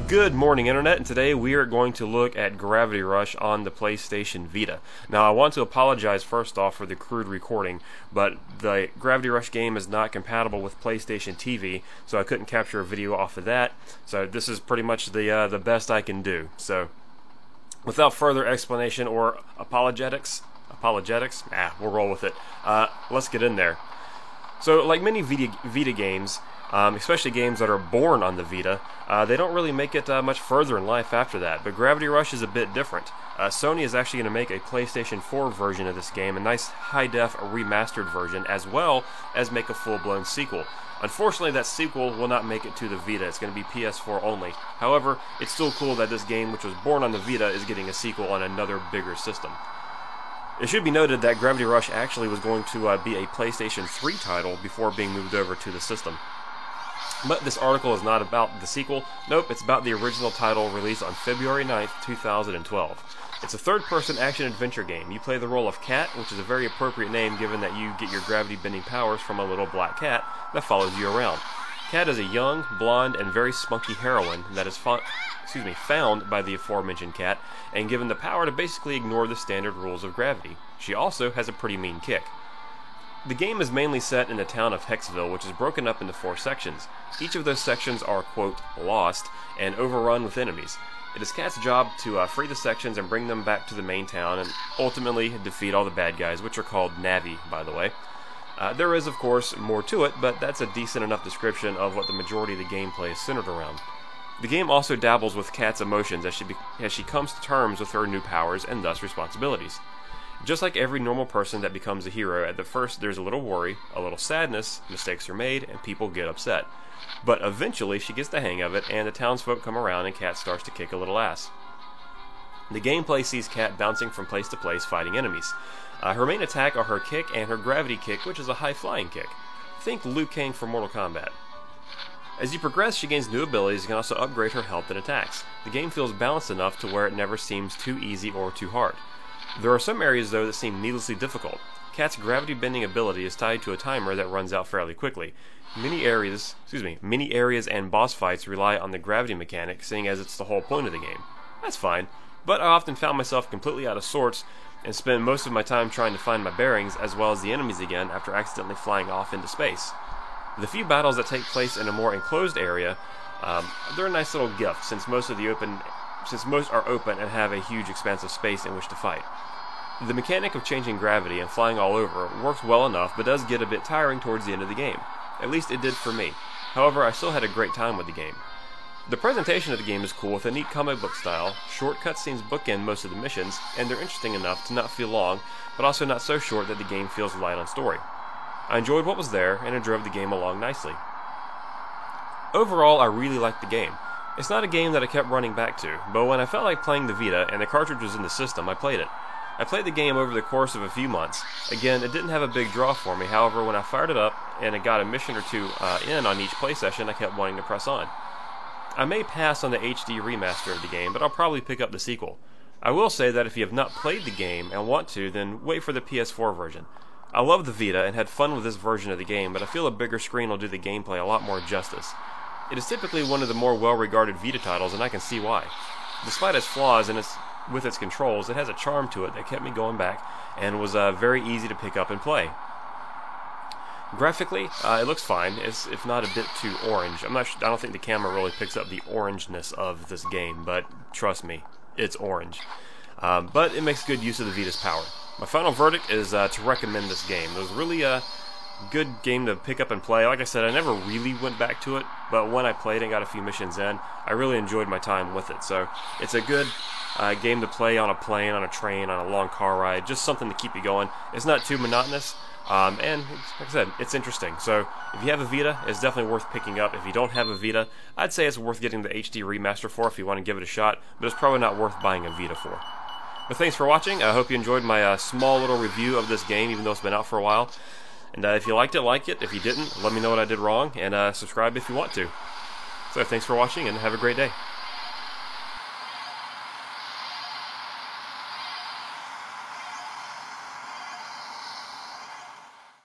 Good morning, Internet, and today we are going to look at Gravity Rush on the PlayStation Vita. Now, I want to apologize first off for the crude recording, but the Gravity Rush game is not compatible with PlayStation TV, so I couldn't capture a video off of that, so this is pretty much the best I can do. So, without further explanation or apologetics, we'll roll with it. Let's get in there. So, like many Vita games, especially games that are born on the Vita, they don't really make it much further in life after that, but Gravity Rush is a bit different. Sony is actually going to make a PlayStation 4 version of this game, a nice high-def remastered version, as well as make a full-blown sequel. Unfortunately, that sequel will not make it to the Vita. It's going to be PS4 only. However, it's still cool that this game, which was born on the Vita, is getting a sequel on another bigger system. It should be noted that Gravity Rush actually was going to be a PlayStation 3 title before being moved over to the system. But this article is not about the sequel. Nope, it's about the original title released on February 9th, 2012. It's a third-person action-adventure game. You play the role of Cat, which is a very appropriate name given that you get your gravity-bending powers from a little black cat that follows you around. Cat is a young, blonde, and very spunky heroine that is found by the aforementioned Cat and given the power to basically ignore the standard rules of gravity. She also has a pretty mean kick. The game is mainly set in the town of Hexville, which is broken up into 4 sections. Each of those sections are, quote, lost and overrun with enemies. It is Cat's job to free the sections and bring them back to the main town and ultimately defeat all the bad guys, which are called Navi, by the way. There is, of course, more to it, but that's a decent enough description of what the majority of the gameplay is centered around. The game also dabbles with Cat's emotions as she comes to terms with her new powers and thus responsibilities. Just like every normal person that becomes a hero, at the first there's a little worry, a little sadness, mistakes are made, and people get upset. But eventually she gets the hang of it, and the townsfolk come around and Cat starts to kick a little ass. The gameplay sees Cat bouncing from place to place fighting enemies. Her main attack are her kick and her gravity kick, which is a high-flying kick. Think Liu Kang from Mortal Kombat. As you progress, she gains new abilities and can also upgrade her health and attacks. The game feels balanced enough to where it never seems too easy or too hard. There are some areas, though, that seem needlessly difficult. Cat's gravity-bending ability is tied to a timer that runs out fairly quickly. Many areas and boss fights rely on the gravity mechanic, seeing as it's the whole point of the game. That's fine, but I often found myself completely out of sorts and spend most of my time trying to find my bearings as well as the enemies again after accidentally flying off into space. The few battles that take place in a more enclosed area, they're a nice little gift since most are open and have a huge expanse of space in which to fight. The mechanic of changing gravity and flying all over works well enough, but does get a bit tiring towards the end of the game. At least it did for me. However, I still had a great time with the game. The presentation of the game is cool with a neat comic book style. Short cutscenes bookend most of the missions, and they're interesting enough to not feel long, but also not so short that the game feels light on story. I enjoyed what was there, and it drove the game along nicely. Overall, I really liked the game. It's not a game that I kept running back to, but when I felt like playing the Vita and the cartridge was in the system, I played it. I played the game over the course of a few months. Again, it didn't have a big draw for me, however, when I fired it up and it got a mission or two in on each play session, I kept wanting to press on. I may pass on the HD remaster of the game, but I'll probably pick up the sequel. I will say that if you have not played the game and want to, then wait for the PS4 version. I love the Vita and had fun with this version of the game, but I feel a bigger screen will do the gameplay a lot more justice. It is typically one of the more well-regarded Vita titles, and I can see why. Despite its flaws and with its controls, it has a charm to it that kept me going back and was very easy to pick up and play. Graphically, it looks fine, if not a bit too orange. I don't think the camera really picks up the orangeness of this game, but trust me, it's orange. But it makes good use of the Vita's power. My final verdict is to recommend this game. It was really a good game to pick up and play. Like I said, I never really went back to it, but when I played and got a few missions in, I really enjoyed my time with it. So it's a good game to play on a plane, on a train, on a long car ride, just something to keep you going. It's not too monotonous, and like I said, it's interesting. So if you have a Vita, it's definitely worth picking up. If you don't have a Vita, I'd say it's worth getting the HD remaster for if you want to give it a shot, but it's probably not worth buying a Vita for. But thanks for watching. I hope you enjoyed my small little review of this game, even though it's been out for a while. And if you liked it, like it. If you didn't, let me know what I did wrong, and subscribe if you want to. So thanks for watching, and have a great day.